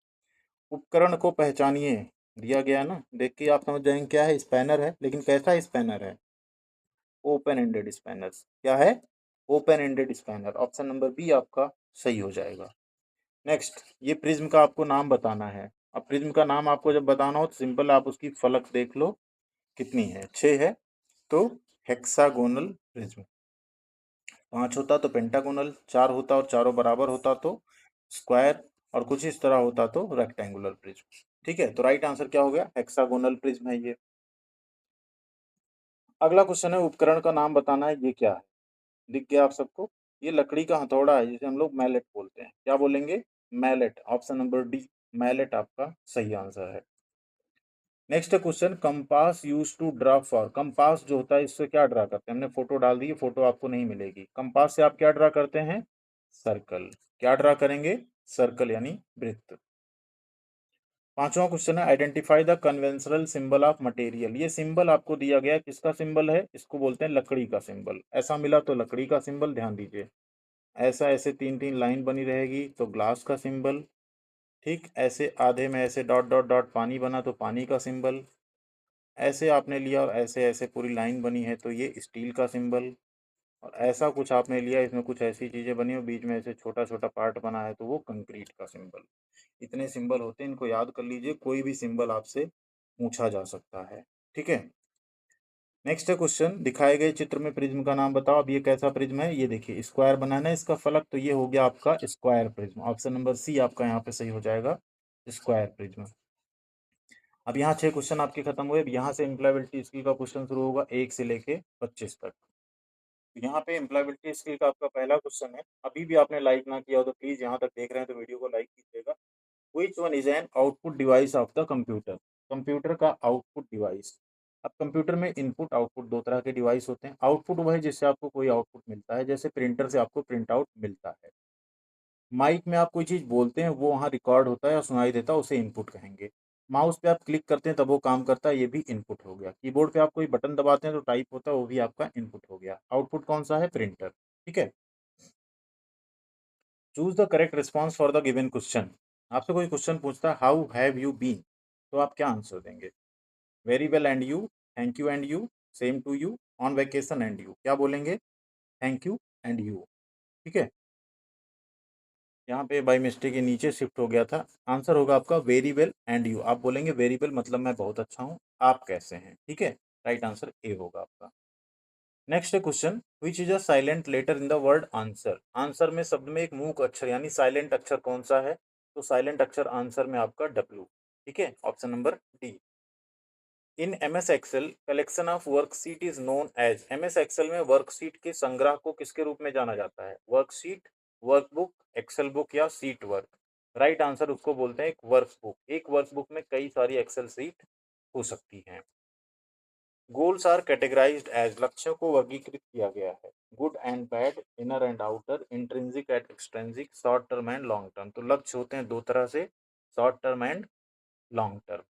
उपकरण को पहचानिए, दिया गया है ना, देख के आप समझ जाएंगे क्या है। स्पैनर है, लेकिन कैसा स्पैनर है। Open ended spanner. क्या है, open ended spanner, option number B आपका सही हो जाएगा। नेक्स्ट, ये प्रिज्म का आपको नाम बताना है। अब प्रिज्म का नाम आपको जब बताना हो तो सिंपल आप उसकी फलक देख लो कितनी है, 6 है तो हेक्सागोनल प्रिज्म, 5 होता तो पेंटागोनल, 4 होता और चारों बराबर होता तो स्क्वायर, और कुछ इस तरह होता तो रेक्टेंगुलर प्रिज्म। ठीक है, तो राइट आंसर क्या हो गया, हेक्सागोनल प्रिज्म है ये। अगला क्वेश्चन है, उपकरण का नाम बताना है, ये क्या है। दिख गया आप सबको, ये लकड़ी का हथौड़ा है जिसे हम लोग मैलेट बोलते हैं। क्या बोलेंगे, mallet, option number D, mallet आपका सही आंसर है। Next question, compass use to draw for. Compass जो होता है इससे क्या ड्रा करते हैं, हमने फोटो डाल दी, फोटो आपको नहीं मिलेगी। कंपास से आप क्या ड्रा करते हैं, सर्कल। क्या ड्रा करेंगे, सर्कल यानी वृत्त। पांचवा क्वेश्चन है, identify the conventional symbol of material. ये सिंबल आपको दिया गया है, किसका सिंबल है, इसको बोलते हैं लकड़ी का सिंबल। ऐसा मिला तो लकड़ी का सिंबल, ध्यान दीजिए। ऐसा ऐसे 3 3 लाइन बनी रहेगी तो ग्लास का सिंबल। ठीक, ऐसे आधे में ऐसे डॉट डॉट डॉट पानी बना तो पानी का सिंबल। ऐसे आपने लिया और ऐसे ऐसे पूरी लाइन बनी है तो ये स्टील का सिंबल। और ऐसा कुछ आपने लिया, इसमें कुछ ऐसी चीज़ें बनी और बीच में ऐसे छोटा छोटा पार्ट बना है तो वो कंक्रीट का सिंबल। इतने सिंबल होते हैं, इनको याद कर लीजिए, कोई भी सिंबल आपसे पूछा जा सकता है। ठीक है, नेक्स्ट क्वेश्चन, दिखाए गए चित्र में प्रिज्म का नाम बताओ। अब ये कैसा प्रिज्म है, ये देखिए स्क्वायर बनाना है इसका फलक, तो ये हो गया आपका square prism, option number C आपका यहाँ पे सही हो जाएगा, स्क्वायर प्रिज्म। अब यहाँ 6 क्वेश्चन आपके खत्म हुए। अब यहाँ से एम्प्लॉयबिलिटी स्किल का क्वेश्चन शुरू होगा 1 से लेके 25 तक। यहाँ पे एम्प्लॉयबिलिटी स्किल का आपका पहला क्वेश्चन है। अभी भी आपने लाइक ना किया हो तो प्लीज, यहाँ तक देख रहे हैं तो वीडियो को लाइक कीजिएगा। Which one is an output device of the computer? Computer का आउटपुट डिवाइस। अब कंप्यूटर में इनपुट आउटपुट दो तरह के डिवाइस होते हैं। आउटपुट वह है जिससे आपको कोई आउटपुट मिलता है, जैसे प्रिंटर से आपको प्रिंट आउट मिलता है। माइक में आप कोई चीज़ बोलते हैं वो वहाँ रिकॉर्ड होता है और सुनाई देता है, उसे इनपुट कहेंगे। माउस पे आप क्लिक करते हैं तब वो काम करता है, ये भी इनपुट हो गया। कीबोर्ड पे आप कोई बटन दबाते हैं तो टाइप होता है, वो भी आपका इनपुट हो गया। आउटपुट कौन सा है, प्रिंटर। ठीक है, choose the correct response for the given question. आपसे कोई क्वेश्चन पूछता है हाउ हैव यू बीन, तो आप क्या आंसर देंगे। Very well and you, thank you and you, same to you, on vacation and you. क्या बोलेंगे, थैंक यू एंड यू। ठीक है, यहाँ पे बाई मिस्टेक के नीचे शिफ्ट हो गया था। आंसर होगा आपका वेरी वेल एंड यू। आप बोलेंगे वेरी वेल मतलब मैं बहुत अच्छा हूँ, आप कैसे हैं। ठीक है, राइट आंसर ए होगा आपका। Next question, which is a silent letter in the word answer. Answer में शब्द में एक मूक अक्षर यानी साइलेंट अक्षर कौन सा है, तो साइलेंट अक्षर आंसर में आपका डब्ल्यू। ठीक है, option number D. In MS excel collection of worksheet is known as. MS excel में वर्कशीट के संग्रह को किसके रूप में जाना जाता है, वर्कशीट, वर्कबुक, एक्सेल बुक या सीट वर्क। राइट आंसर उसको बोलते हैं एक वर्कबुक। एक वर्कबुक में कई सारी एक्सेल सीट हो सकती हैं। गोल्स आर कैटेगराइज्ड एज, लक्ष्यों को वर्गीकृत किया गया है, good and bad, inner and outer, intrinsic and extrinsic, short term and long term. तो लक्ष्य होते हैं दो तरह से, short term and long term,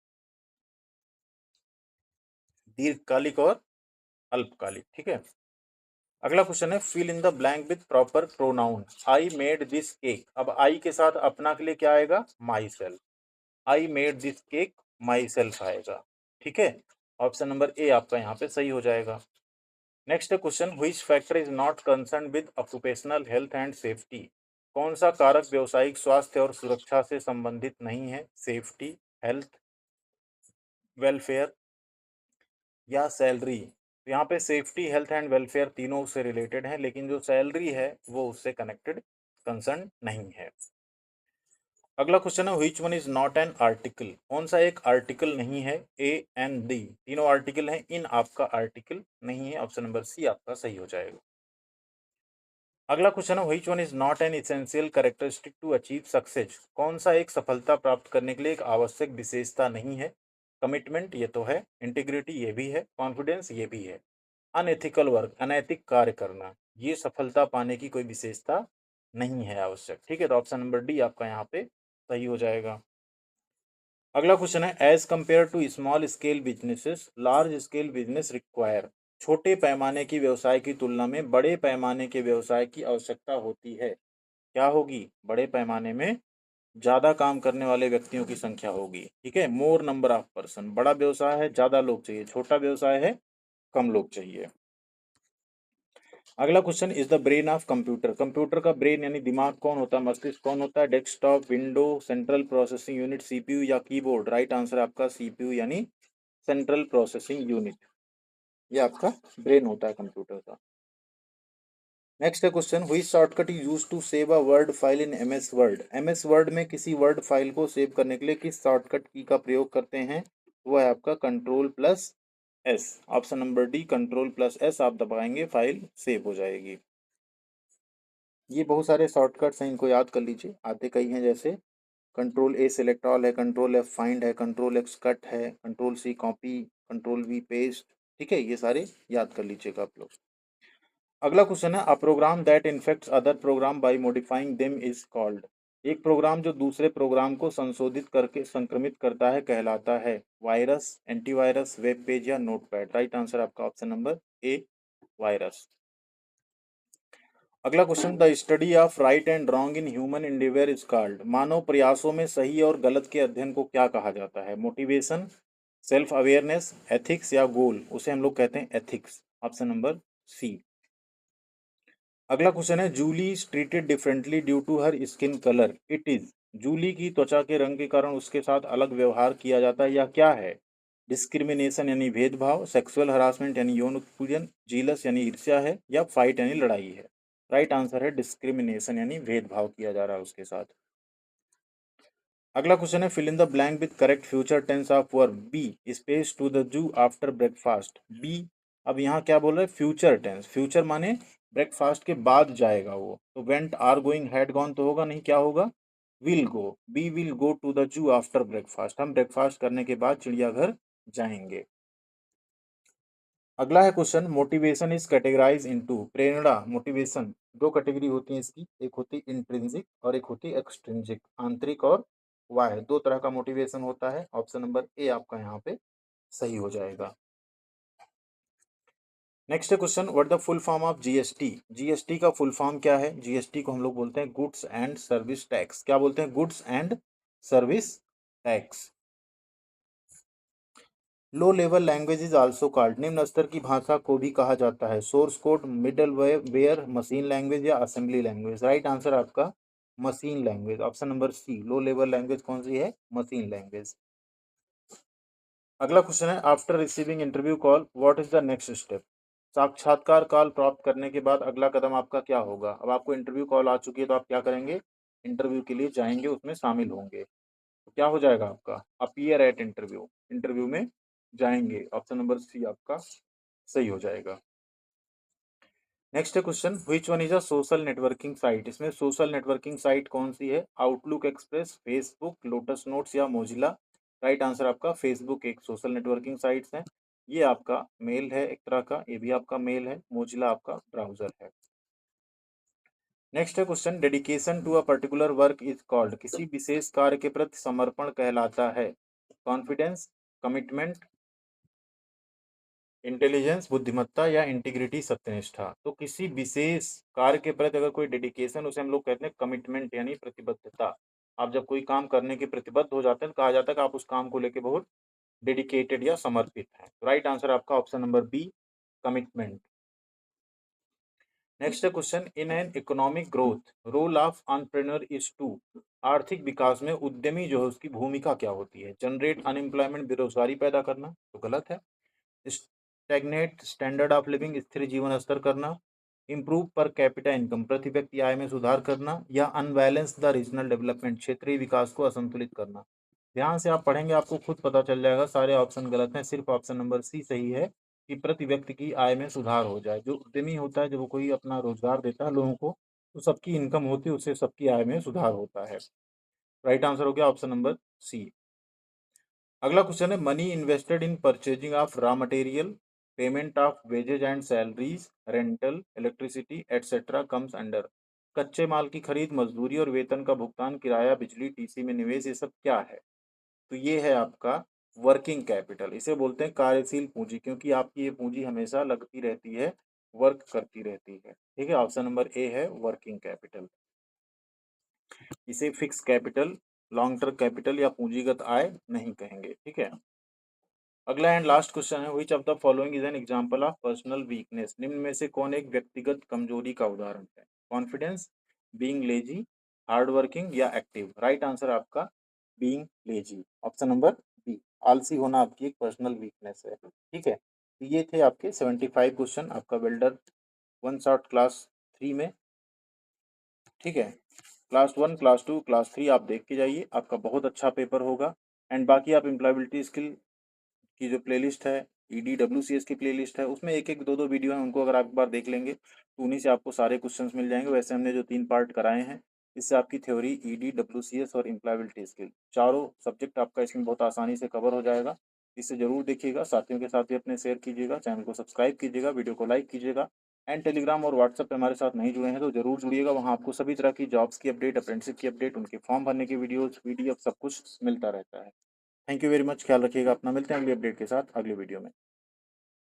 दीर्घकालिक और अल्पकालिक। ठीक है, अगला क्वेश्चन है, fill in the blank with proper pronoun. I made this cake. अब आई के साथ अपना के लिए क्या आएगा, myself. I made this cake, myself आएगा। ठीक है, ऑप्शन नंबर ए आपका यहाँ पे सही हो जाएगा। Next question, which factor is not concern with occupational health and safety. कौन सा कारक व्यावसायिक स्वास्थ्य और सुरक्षा से संबंधित नहीं है? सेफ्टी, हेल्थ, वेलफेयर या सैलरी? तो यहाँ पे सेफ्टी, हेल्थ एंड वेलफेयर तीनों से रिलेटेड है, लेकिन जो सैलरी है वो उससे कनेक्टेड कंसर्न नहीं है। अगला क्वेश्चन है which one is not an article? कौन सा एक आर्टिकल नहीं है? ए एन डी तीनों आर्टिकल हैं, इन आपका आर्टिकल नहीं है। ऑप्शन नंबर सी आपका सही हो जाएगा। अगला क्वेश्चन है which one is not an essential characteristic to achieve success? कौन सा एक सफलता प्राप्त करने के लिए एक आवश्यक विशेषता नहीं है? कमिटमेंट ये तो है, इंटीग्रिटी ये भी है, कॉन्फिडेंस ये भी है। अनएथिकल वर्क अनैतिक कार्य करना ये सफलता पाने की कोई विशेषता नहीं है आवश्यक। ठीक है, तो ऑप्शन नंबर डी आपका यहाँ पे सही हो जाएगा। अगला क्वेश्चन है as compare to small scale businesses large scale business require? छोटे पैमाने की व्यवसाय की तुलना में बड़े पैमाने के व्यवसाय की आवश्यकता होती है। क्या होगी? बड़े पैमाने में ज्यादा काम करने वाले व्यक्तियों की संख्या होगी। ठीक है, मोर नंबर ऑफ पर्सन। बड़ा व्यवसाय है ज्यादा लोग चाहिए, छोटा व्यवसाय है कम लोग चाहिए। अगला question is the brain of computer? Computer का ब्रेन यानी दिमाग कौन होता है, मस्तिष्क कौन होता है? Desktop, window, central processing unit, CPU या कीबोर्ड? राइट आंसर आपका सीपीयू यानी सेंट्रल प्रोसेसिंग यूनिट, ये आपका ब्रेन होता है कंप्यूटर का। नेक्स्ट है question which shortcut is used to save a word file in MS word? MS word में किसी वर्ड फाइल को सेव करने के लिए किस शॉर्टकट की का प्रयोग करते हैं? वो है आपका control plus S. Option number D control plus S आप दबाएंगे फाइल सेव हो जाएगी। ये बहुत सारे शॉर्टकट्स हैं, इनको याद कर लीजिए। आते कई हैं जैसे कंट्रोल ए सिलेक्ट ऑल है, कंट्रोल एफ फाइंड है, कंट्रोल एक्स कट है, control C copy, control V paste. ठीक है, ये सारे याद कर लीजिएगा आप लोग। अगला क्वेश्चन है a program that infects other program by modifying them is called? एक प्रोग्राम जो दूसरे प्रोग्राम को संशोधित करके संक्रमित करता है कहलाता है वायरस, एंटीवायरस, वेब पेज या नोटपैड? राइट आंसर आपका ऑप्शन नंबर ए वायरस। अगला question the study of right and wrong in human endeavour is called? मानव प्रयासों में सही और गलत के अध्ययन को क्या कहा जाता है? मोटिवेशन, सेल्फ अवेयरनेस, एथिक्स या गोल? उसे हम लोग कहते हैं एथिक्स। ऑप्शन नंबर सी। अगला क्वेश्चन है Julie is treated differently due to her skin colour? It is Julie की त्वचा के रंग के कारण उसके साथ अलग व्यवहार किया जाता है या क्या है? डिस्क्रिमिनेशन यानी भेदभाव, सेक्सुअल हरासमेंट यानी यौन उत्पीड़न, जीलस यानी ईर्ष्या है या फाइट यानी लड़ाई है? राइट आंसर है डिस्क्रिमिनेशन यानी भेदभाव किया जा रहा है उसके साथ। अगला क्वेश्चन है fill in the blank with correct future tense of verb. B space to the zoo after breakfast. B अब यहाँ क्या बोल रहे हैं? Future tense. फ्यूचर माने ब्रेकफास्ट के बाद जाएगा वो, तो went are going had gone तो होगा नहीं, क्या होगा? Will go. B will go to the zoo after breakfast. हम ब्रेकफास्ट करने के बाद चिड़ियाघर जाएंगे। अगला है question motivation is categorise into? प्रेरणा मोटिवेशन दो कैटेगरी होती है इसकी, एक होती है इंट्रिंसिक और एक होती है एक्सट्रिंसिक, आंतरिक और बाह्य। दो तरह का मोटिवेशन होता है। ऑप्शन नंबर ए आपका यहाँ पे सही हो जाएगा। Next question what the full form of GST? GST का फुल फॉर्म क्या है? जीएसटी को हम लोग बोलते हैं गुड्स एंड सर्विस टैक्स। क्या बोलते हैं? Goods and service tax. Low level language is also called? निम्न स्तर की भाषा को भी कहा जाता है source code, middle ware, machine language या असेंबली लैंग्वेज? राइट आंसर आपका machine language. Option number C low level language कौन सी है? Machine language. अगला क्वेश्चन है after receiving interview call what is the next step? साक्षात्कार कॉल प्राप्त करने के बाद अगला कदम आपका क्या होगा? अब आपको इंटरव्यू कॉल आ चुकी है तो आप क्या करेंगे? इंटरव्यू के लिए जाएंगे, उसमें शामिल होंगे। तो क्या हो जाएगा आपका? अपीयर एट इंटरव्यू, इंटरव्यू में जाएंगे। ऑप्शन नंबर सी आपका सही हो जाएगा। Next question which one is a social networking site? इसमें सोशल नेटवर्किंग साइट कौन सी है? Outlook express, Facebook, lotus notes या मोजिला? राइट आंसर आपका फेसबुक एक सोशल नेटवर्किंग साइट्स है। ये आपका मेल है एक तरह का, ये भी आपका मेल है। मोजिला आपका ब्राउजर है। नेक्स्ट है question dedication to a particular work is called? किसी विशेष कार्य के प्रति समर्पण कहलाता है? कॉन्फिडेंस, कमिटमेंट, इंटेलिजेंस बुद्धिमत्ता या इंटीग्रिटी सत्यनिष्ठा? तो किसी विशेष कार्य के प्रति अगर कोई डेडिकेशन, उसे हम लोग कहते हैं कमिटमेंट यानी प्रतिबद्धता। आप जब कोई काम करने के प्रतिबद्ध हो जाते हैं तो कहा जाता है कि आप उस काम को लेकर बहुत डेडिकेटेड या समर्पित हैं। राइट आंसर आपका option number B commitment. Next question, in an economic growth role of entrepreneur is to, आर्थिक विकास में उद्यमी जो है उसकी भूमिका क्या होती है? जनरेट अनएम्प्लॉयमेंट, बेरोजगारी पैदा करना, तो गलत है। स्टैग्नेट स्टैंडर्ड ऑफ लिविंग, स्थिर जीवन स्तर करना, इम्प्रूव पर कैपिटा इनकम, प्रति व्यक्ति आय में सुधार करना, या अनबैलेंस द रीजनल डेवलपमेंट, क्षेत्रीय विकास को असंतुलित करना। ध्यान से आप पढ़ेंगे आपको खुद पता चल जाएगा, सारे ऑप्शन गलत हैं, सिर्फ ऑप्शन नंबर सी सही है कि प्रति व्यक्ति की आय में सुधार हो जाए। जो उद्यमी होता है, जब वो कोई अपना रोजगार देता है लोगों को, तो सबकी इनकम होती है, उससे सबकी आय में सुधार होता है। राइट आंसर हो गया ऑप्शन नंबर सी। अगला क्वेश्चन है, money invested in purchasing of raw material, payment of wages and salaries, rental, electricity etcetera comes under. कच्चे माल की खरीद, मजदूरी और वेतन का भुगतान, किराया, बिजली, टीसी में निवेश, ये सब क्या है? तो ये है आपका वर्किंग कैपिटल। इसे बोलते हैं कार्यशील पूंजी, क्योंकि आपकी ये पूंजी हमेशा लगती रहती है, वर्क करती रहती है। ठीक है, ऑप्शन नंबर ए है वर्किंग कैपिटल। इसे fix capital, long term capital या पूंजीगत आय नहीं कहेंगे। ठीक है, अगला एंड लास्ट क्वेश्चन है, which of the following is an example of personal weakness, निम्न में से कौन एक व्यक्तिगत कमजोरी का उदाहरण है? Confidence, being lazy, hard working या एक्टिव। राइट आंसर आपका being lazy, option number B. आलसी होना आपकी एक पर्सनल वीकनेस है। ठीक है, तो ये थे आपके 75 क्वेश्चन आपका वेल्डर वन शॉट क्लास 3 में। ठीक है, क्लास 1, क्लास 2, क्लास 3 आप देख के जाइए, आपका बहुत अच्छा पेपर होगा। एंड बाकी आप एम्प्लॉयबिलिटी स्किल की जो प्लेलिस्ट है, EDWCS की प्लेलिस्ट है, उसमें एक एक दो दो वीडियो है, उनको अगर आप एक बार देख लेंगे तो उन्हीं से आपको सारे क्वेश्चंस मिल जाएंगे। वैसे हमने जो 3 पार्ट कराए हैं, इससे आपकी थ्योरी, EDWCS और एम्प्लॉयबिलिटी स्किल, चारों सब्जेक्ट आपका इसमें बहुत आसानी से कवर हो जाएगा। इसे जरूर देखिएगा, साथियों के साथ भी अपने शेयर कीजिएगा, चैनल को सब्सक्राइब कीजिएगा, वीडियो को लाइक कीजिएगा। एंड टेलीग्राम और व्हाट्सएप पे हमारे साथ नहीं जुड़े हैं तो जरूर जुड़िएगा, वहाँ आपको सभी तरह की जॉब्स की अपडेट, अप्रेंटिसशिप की अपडेट, उनके फॉर्म भरने की वीडियोस, PDF सब कुछ मिलता रहता है। थैंक यू वेरी मच, ख्याल रखिएगा अपना, मिलते हैं अगली अपडेट के साथ अगले वीडियो में।